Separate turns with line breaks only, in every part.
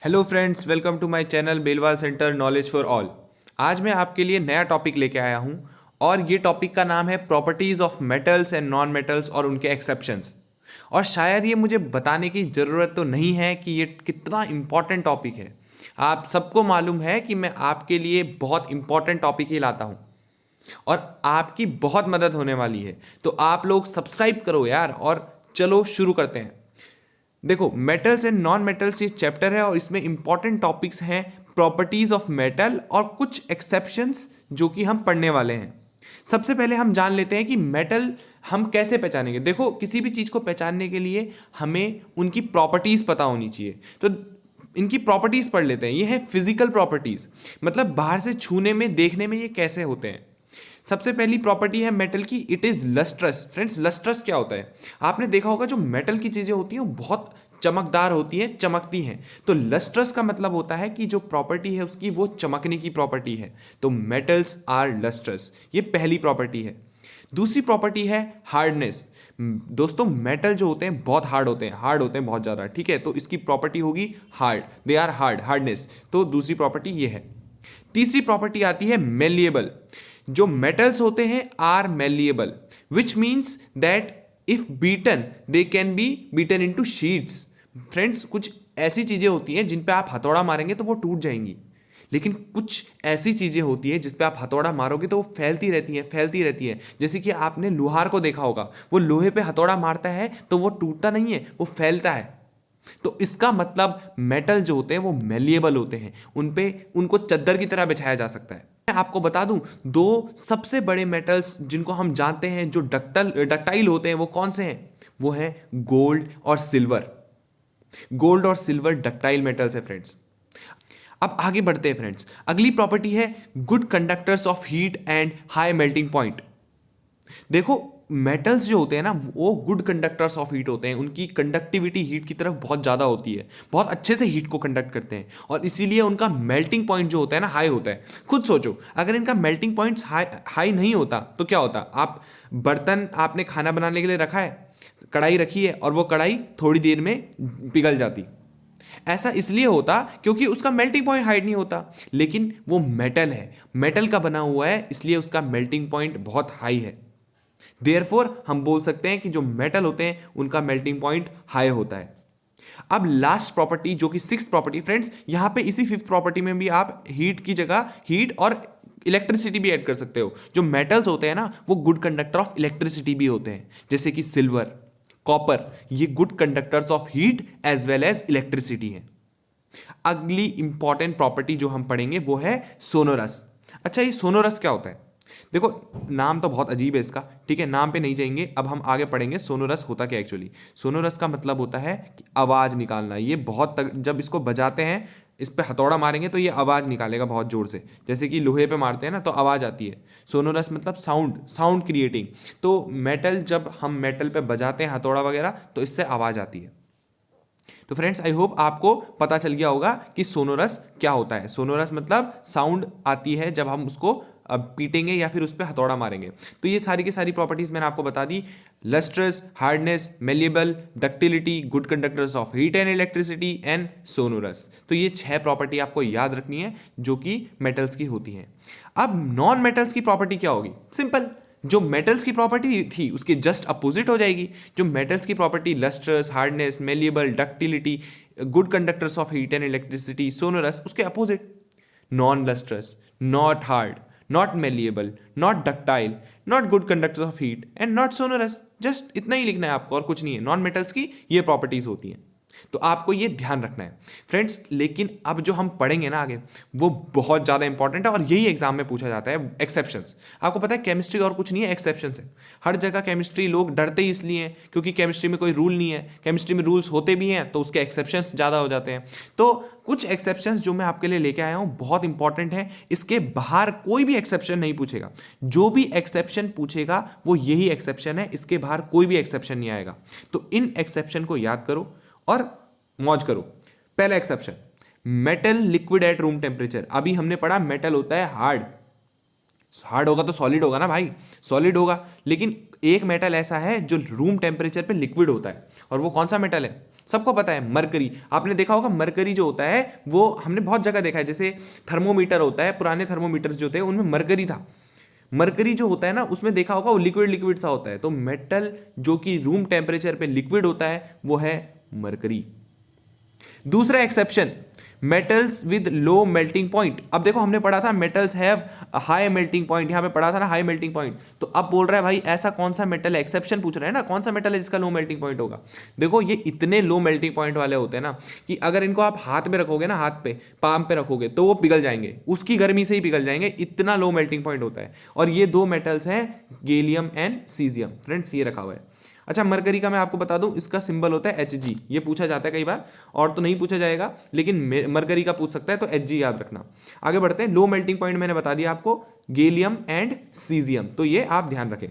Hello friends, welcome to my channel Belwal centre knowledge for all. आज मैं आपके लिए नया टॉपिक लेके आया हूं और ये टॉपिक का नाम है properties of metals and non metals और उनके एक्सेप्शंस। और शायद ये मुझे बताने की ज़रूरत तो नहीं है कि ये कितना इम्पॉर्टेंट टॉपिक है। आप सबको मालूम है कि मैं आपके लिए बहुत इम्पॉर्टेंट टॉपिक ही लाता हूँ और आपकी बहुत मदद होने वाली है। तो आप लोग सब्सक्राइब करो यार, और चलो शुरू करते हैं। देखो, मेटल्स एंड नॉन मेटल्स ये चैप्टर है और इसमें इंपॉर्टेंट टॉपिक्स हैं प्रॉपर्टीज ऑफ मेटल और कुछ एक्सेप्शंस जो कि हम पढ़ने वाले हैं। सबसे पहले हम जान लेते हैं कि मेटल हम कैसे पहचानेंगे। देखो, किसी भी चीज़ को पहचानने के लिए हमें उनकी प्रॉपर्टीज पता होनी चाहिए। तो इनकी प्रॉपर्टीज पढ़ लेते हैं। ये है फिजिकल प्रॉपर्टीज, मतलब बाहर से छूने में, देखने में ये कैसे होते हैं। सबसे पहली प्रॉपर्टी है मेटल की, it is lustrous. Friends, lustrous क्या होता है? आपने देखा होगा जो मेटल की चीजें होती हैं वो बहुत चमकदार होती हैं, चमकती हैं। तो लस्ट्रस का मतलब होता है कि जो प्रॉपर्टी है उसकी वो चमकने की प्रॉपर्टी है। तो मेटल्स आर लस्ट्रस, ये पहली प्रॉपर्टी है। दूसरी प्रॉपर्टी है हार्डनेस। दोस्तों, मेटल जो होते हैं बहुत हार्ड होते हैं, बहुत ज़्यादा, ठीक है। तो इसकी प्रॉपर्टी होगी hard, they are hard, hardness. तो दूसरी प्रॉपर्टी ये है। तीसरी प्रॉपर्टी आती है मेलिएबल। जो मेटल्स होते हैं are malleable, which means that if beaten they can be beaten into sheets. Friends, कुछ ऐसी चीजें होती हैं जिन पे आप हथौड़ा मारेंगे तो वो टूट जाएंगी, लेकिन कुछ ऐसी चीजें होती हैं जिस पे आप हथौड़ा मारोगे तो वो फैलती रहती हैं, फैलती रहती हैं। जैसे कि आपने लोहार को देखा होगा, वो लोहे पे हथौड़ा मारता है तो वो टूटता नहीं है, वो फैलता है। तो इसका मतलब मेटल जो होते हैं वो मेलिएबल होते हैं, उनको चद्दर की तरह बिछाया जा सकता है। मैं आपको बता दूं, दो सबसे बड़े मेटल्स जिनको हम जानते हैं जो डक्टाइल होते हैं वो कौन से हैं? वो हैं गोल्ड और सिल्वर। गोल्ड और सिल्वर डक्टाइल मेटल्स है फ्रेंड्स। अब आगे बढ़ते हैं फ्रेंड्स। अगली प्रॉपर्टी है good conductors of heat and high melting point. देखो, मेटल्स जो होते हैं ना वो गुड कंडक्टर्स ऑफ हीट होते हैं, उनकी कंडक्टिविटी हीट की तरफ बहुत ज़्यादा होती है, बहुत अच्छे से हीट को कंडक्ट करते हैं, और इसीलिए उनका मेल्टिंग पॉइंट जो होता है ना हाई होता है। खुद सोचो, अगर इनका मेल्टिंग पॉइंट हाई नहीं होता तो क्या होता? आप बर्तन, आपने खाना बनाने के लिए रखा है, कढ़ाई रखी है, और वो कढ़ाई थोड़ी देर में पिघल जाती। ऐसा इसलिए होता क्योंकि उसका मेल्टिंग पॉइंट हाई नहीं होता, लेकिन वो मेटल है, मेटल का बना हुआ है, इसलिए उसका मेल्टिंग पॉइंट बहुत हाई है। देयरफॉर हम बोल सकते हैं कि जो मेटल होते हैं उनका मेल्टिंग पॉइंट हाई होता है। अब लास्ट प्रॉपर्टी जो कि सिक्स्थ प्रॉपर्टी, फ्रेंड्स यहां पे इसी फिफ्थ प्रॉपर्टी में भी आप हीट की जगह हीट और इलेक्ट्रिसिटी भी ऐड कर सकते हो। जो मेटल्स होते हैं ना वो गुड कंडक्टर ऑफ इलेक्ट्रिसिटी भी होते हैं, जैसे कि सिल्वर, कॉपर, ये good conductors of heat as well as electricity हैं। अगली इंपॉर्टेंट प्रॉपर्टी जो हम पढ़ेंगे वो है सोनोरस। अच्छा, ये सोनोरस क्या होता है? देखो, नाम तो बहुत अजीब है इसका, ठीक है, नाम पे नहीं जाएंगे, अब हम आगे पढ़ेंगे सोनोरस होता क्या एक्चुअली। सोनोरस का मतलब होता है कि आवाज़ निकालना। ये जब इसको बजाते हैं, इस पे हथौड़ा मारेंगे तो ये आवाज़ निकालेगा बहुत ज़ोर से, जैसे कि लोहे पे मारते हैं ना तो आवाज़ आती है। सोनोरस मतलब साउंड क्रिएटिंग। तो मेटल, जब हम मेटल पे बजाते हैं हथौड़ा वगैरह तो इससे आवाज़ आती है। तो फ्रेंड्स, आई होप आपको पता चल गया होगा कि सोनोरस क्या होता है। सोनोरस मतलब साउंड आती है जब हम उसको पीटेंगे या फिर उस पर हथौड़ा मारेंगे। तो ये सारी की सारी प्रॉपर्टीज मैंने आपको बता दी। Lustrous, hardness, malleable, ductility, good conductors of heat and electricity and sonorous. तो ये 6 प्रॉपर्टी आपको याद रखनी है जो कि मेटल्स की होती हैं। अब नॉन मेटल्स की प्रॉपर्टी क्या होगी? सिंपल, जो मेटल्स की प्रॉपर्टी थी उसके जस्ट अपोजिट हो जाएगी। जो मेटल्स की property lustrous, hardness, malleable, ductility, good conductors of heat and electricity, sonorous, उसके opposite non lustrous, not hard, not malleable, not ductile, not good conductors of heat and not sonorous. Just इतना ही लिखना है आपको और कुछ नहीं है। नॉन मेटल्स की ये प्रॉपर्टीज होती हैं, तो आपको ये ध्यान रखना है फ्रेंड्स। लेकिन अब जो हम पढ़ेंगे ना आगे वो बहुत ज़्यादा इंपॉर्टेंट है और यही एग्जाम में पूछा जाता है, एक्सेप्शंस। आपको पता है केमिस्ट्री और कुछ नहीं है, एक्सेप्शंस है। हर जगह केमिस्ट्री लोग डरते ही इसलिए हैं क्योंकि केमिस्ट्री में कोई रूल नहीं है। केमिस्ट्री में रूल्स होते भी हैं तो उसके एक्सेप्शंस ज़्यादा हो जाते हैं। तो कुछ एक्सेप्शंस जो मैं आपके लिए लेके आया हूँ बहुत इंपॉर्टेंट है। इसके बाहर कोई भी एक्सेप्शन नहीं पूछेगा। जो भी एक्सेप्शन पूछेगा वो यही एक्सेप्शन है, इसके बाहर कोई भी एक्सेप्शन नहीं आएगा। तो इन एक्सेप्शन को याद करो और मौज करो। पहला exception, metal liquid at room temperature. अभी हमने पढ़ा मेटल होता है हार्ड, हार्ड होगा तो सॉलिड होगा ना भाई, सॉलिड होगा। लेकिन एक मेटल ऐसा है जो रूम टेम्परेचर पे लिक्विड होता है, और वो कौन सा मेटल है? सबको पता है मरकरी, आपने देखा होगा मरकरी जो होता है वो हमने बहुत जगह देखा है, जैसे थर्मोमीटर होता है, पुराने थर्मोमीटर जो थे उनमें मरकरी था। मरकरी जो होता है ना उसमें देखा होगा वो लिक्विड लिक्विड सा होता है, तो मेटल जो कि रूम टेम्परेचर पे लिक्विड होता है वो है मरकरी। दूसरा exception, metals with low melting point. अब देखो हमने पढ़ा था metals have high melting point, यहां पे पढ़ा था ना हाई मेल्टिंग पॉइंट, तो अब बोल रहा है भाई ऐसा कौन सा मेटल है, एक्सेप्शन पूछ रहा है ना, कौन सा मेटल है जिसका लो मेल्टिंग पॉइंट होगा। देखो ये इतने लो मेल्टिंग पॉइंट वाले होते हैं ना कि अगर इनको आप हाथ में रखोगे ना, हाथ पे पाम पे रखोगे तो वो पिघल जाएंगे, उसकी गर्मी से ही पिघल जाएंगे, इतना लो मेल्टिंग पॉइंट होता है। और ये दो मेटल्स हैं गैलियम एंड सीजियम, फ्रेंड्स ये रखा हुआ है। अच्छा मरकरी का मैं आपको बता दूं, इसका सिंबल होता है Hg, ये पूछा जाता है कई बार, और तो नहीं पूछा जाएगा लेकिन मरकरी का पूछ सकता है, तो Hg याद रखना। आगे बढ़ते हैं, लो मेल्टिंग पॉइंट मैंने बता दिया आपको, गैलियम एंड सीजियम, तो ये आप ध्यान रखें।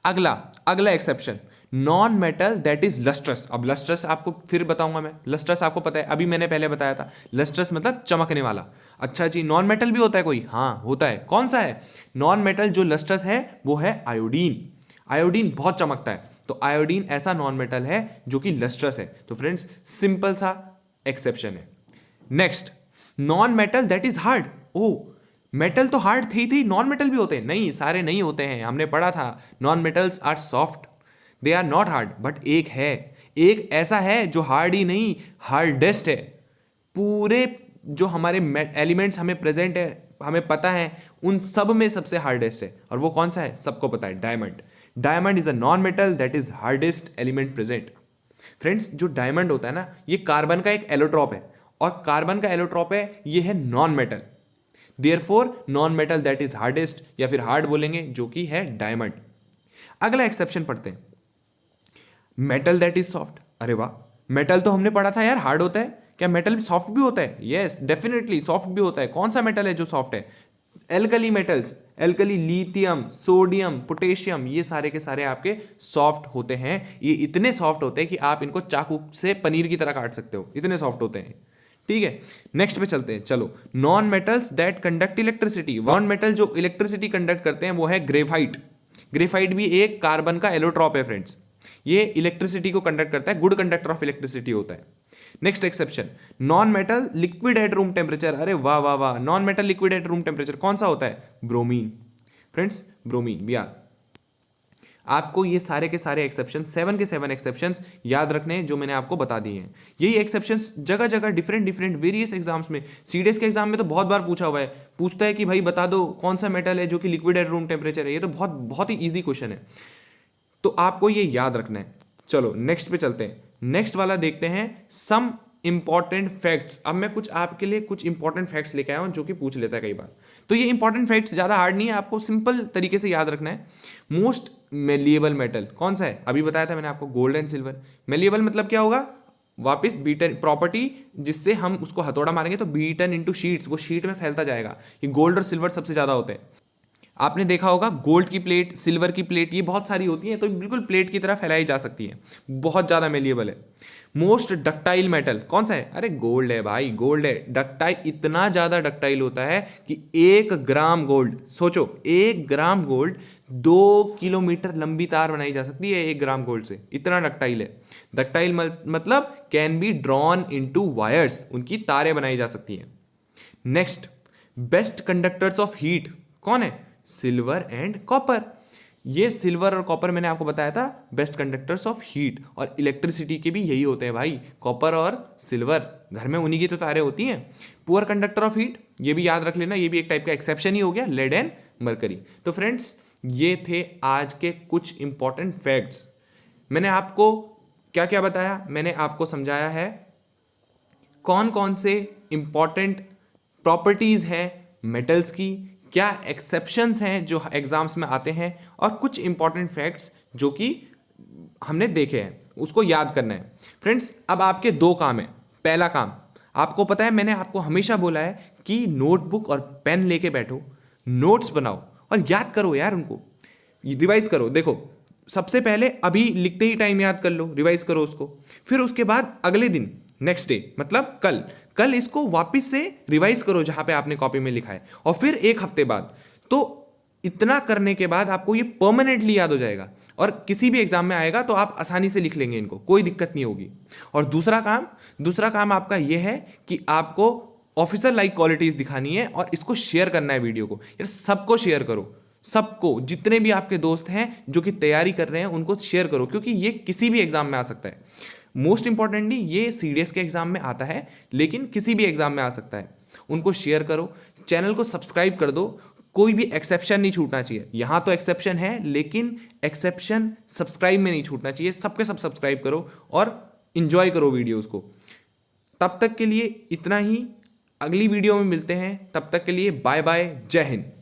अगला exception, non metal that is lustrous. अब लस्ट्रस आपको फिर बताऊंगा मैं, लस्ट्रस आपको पता है, अभी मैंने पहले बताया था, लस्ट्रस मतलब चमकने वाला। अच्छा जी, नॉन मेटल भी होता है कोई? हाँ होता है, कौन सा है नॉन मेटल जो लस्ट्रस है? वो है आयोडीन। आयोडीन बहुत चमकता है, तो आयोडीन ऐसा नॉन मेटल है जो कि लस्ट्रस है। तो फ्रेंड्स सिंपल सा एक्सेप्शन है। Next, non metal that is hard. ओ मेटल तो हार्ड थे ही, नॉन मेटल भी होते हैं? नहीं, सारे नहीं होते हैं, हमने पढ़ा था non metals are soft, they are not hard, but एक है, एक ऐसा है जो हार्ड ही नहीं हार्डेस्ट है। पूरे जो हमारे एलिमेंट्स हमें प्रेजेंट है, हमें पता है, उन सब में सबसे हार्डेस्ट है, और वो कौन सा है? सबको पता है, diamond. Diamond is a non metal that is hardest element present. Friends जो डायमंड होता है ना, ये कार्बन का एक एलोट्रॉप है, और कार्बन का एलोट्रॉप है, ये है non metal, therefore non metal that is hardest, या फिर हार्ड बोलेंगे, जो कि है डायमंड। अगला एक्सेप्शन पढ़ते हैं, मेटल दैट इज सॉफ्ट। अरे वाह, मेटल तो हमने पढ़ा था यार हार्ड होता है, क्या मेटल सॉफ्ट भी होता है? यस डेफिनेटली सॉफ्ट भी होता है। कौन सा मेटल है जो सॉफ्ट है? Alkali metals, alkali, lithium, sodium, potassium, ये सारे के सारे आपके सॉफ्ट होते हैं। ये इतने सॉफ्ट होते हैं कि आप इनको चाकू से पनीर की तरह काट सकते हो, इतने सॉफ्ट होते हैं। ठीक है, नेक्स्ट पे चलते हैं, चलो। Non metals that conduct electricity. Non metal जो इलेक्ट्रिसिटी कंडक्ट करते हैं वो है ग्रेफाइट। ग्रेफाइट भी एक कार्बन का एलोट्रॉप है फ्रेंड्स, ये इलेक्ट्रिसिटी को कंडक्ट करता है, गुड कंडक्टर ऑफ इलेक्ट्रिसिटी होता है। Next exception, non metal liquid at room temperature. अरे वाह वाह वाह, non metal liquid at room temperature कौन सा होता है? ब्रोमीन। फ्रेंड्स ब्रोमीन भी याद, आपको ये सारे के सारे एक्सेप्शन, 7 के 7 एक्सेप्शंस याद रखने हैं जो मैंने आपको बता दिए हैं। यही एक्सेप्शंस जगह जगह डिफरेंट वेरियस एग्जाम्स में, सीडीएस के एग्जाम में तो बहुत बार पूछा हुआ है, पूछता है कि भाई बता दो कौन सा मेटल है जो कि लिक्विड एट रूम टेम्परेचर है। ये तो बहुत ही ईजी क्वेश्चन है, तो आपको ये याद रखना है। चलो नेक्स्ट पे चलते हैं, नेक्स्ट वाला देखते हैं, सम इंपॉर्टेंट फैक्ट्स। अब मैं कुछ आपके लिए कुछ इंपॉर्टेंट फैक्ट्स लेके आया हूं जो कि पूछ लेता है कई बार, तो ये इंपॉर्टेंट फैक्ट्स ज्यादा हार्ड नहीं है, आपको सिंपल तरीके से याद रखना है। मोस्ट मेलिएबल मेटल कौन सा है? अभी बताया था मैंने आपको, गोल्ड एंड सिल्वर। मेलिएबल मतलब क्या होगा? वापस बीटन प्रॉपर्टी, जिससे हम उसको हथौड़ा मारेंगे तो बीटन इनटू शीट्स, वो शीट में फैलता जाएगा। ये गोल्ड और सिल्वर सबसे ज्यादा होते हैं। आपने देखा होगा गोल्ड की प्लेट, सिल्वर की प्लेट, ये बहुत सारी होती हैं, तो बिल्कुल प्लेट की तरह फैलाई जा सकती है, बहुत ज़्यादा मेलिएबल है। मोस्ट डक्टाइल मेटल कौन सा है? अरे गोल्ड है भाई, गोल्ड है। डक्टाइल, इतना ज़्यादा डक्टाइल होता है कि 1 ग्राम गोल्ड, सोचो 1 ग्राम गोल्ड 2 किलोमीटर लंबी तार बनाई जा सकती है 1 ग्राम गोल्ड से, इतना डक्टाइल है। डक्टाइल मतलब can be drawn into wires, उनकी तारें बनाई जा सकती हैं। Next, best conductors of heat कौन है? Silver and copper. ये सिल्वर और कॉपर मैंने आपको बताया था बेस्ट कंडक्टर्स ऑफ हीट, और इलेक्ट्रिसिटी के भी यही होते हैं भाई, कॉपर और सिल्वर, घर में उन्हीं की तो तारें होती हैं। पुअर कंडक्टर ऑफ हीट, ये भी याद रख लेना, ये भी एक टाइप का एक्सेप्शन ही हो गया, लेड एंड मरकरी। तो फ्रेंड्स ये थे आज के कुछ इंपॉर्टेंट फैक्ट्स। मैंने आपको क्या क्या बताया, मैंने आपको समझाया है कौन कौन से इंपॉर्टेंट प्रॉपर्टीज हैं मेटल्स की, क्या एक्सेप्शंस हैं जो एग्जाम्स में आते हैं, और कुछ इंपॉर्टेंट फैक्ट्स जो कि हमने देखे हैं, उसको याद करना है। फ्रेंड्स अब आपके 2 काम है। पहला काम, आपको पता है मैंने आपको हमेशा बोला है कि नोटबुक और पेन लेके बैठो, नोट्स बनाओ और याद करो यार, उनको रिवाइज करो। देखो सबसे पहले अभी लिखते ही टाइम याद कर लो, रिवाइज करो उसको, फिर उसके बाद अगले दिन नेक्स्ट डे मतलब कल इसको वापस से रिवाइज करो जहां पे आपने कॉपी में लिखा है, और फिर 1 हफ्ते बाद। तो इतना करने के बाद आपको ये परमानेंटली याद हो जाएगा। और किसी भी एग्जाम में आएगा तो आप आसानी से लिख लेंगे इनको, कोई दिक्कत नहीं होगी। और दूसरा काम आपका यह है कि आपको ऑफिसर लाइक क्वालिटीज दिखानी है और इसको शेयर करना है वीडियो को। यार सबको शेयर करो, सबको, जितने भी आपके दोस्त हैं जो कि तैयारी कर रहे हैं उनको शेयर करो, क्योंकि ये किसी भी एग्जाम में आ सकता है। मोस्ट इंपॉर्टेंटली ये सीडीएस के एग्जाम में आता है, लेकिन किसी भी एग्जाम में आ सकता है। उनको शेयर करो, चैनल को सब्सक्राइब कर दो, कोई भी एक्सेप्शन नहीं छूटना चाहिए। यहाँ तो एक्सेप्शन है, लेकिन एक्सेप्शन सब्सक्राइब में नहीं छूटना चाहिए। सबके सब सब्सक्राइब करो और इंजॉय करो वीडियोस को। तब तक के लिए इतना ही, अगली वीडियो में मिलते हैं। तब तक के लिए बाय बाय, जय हिंद।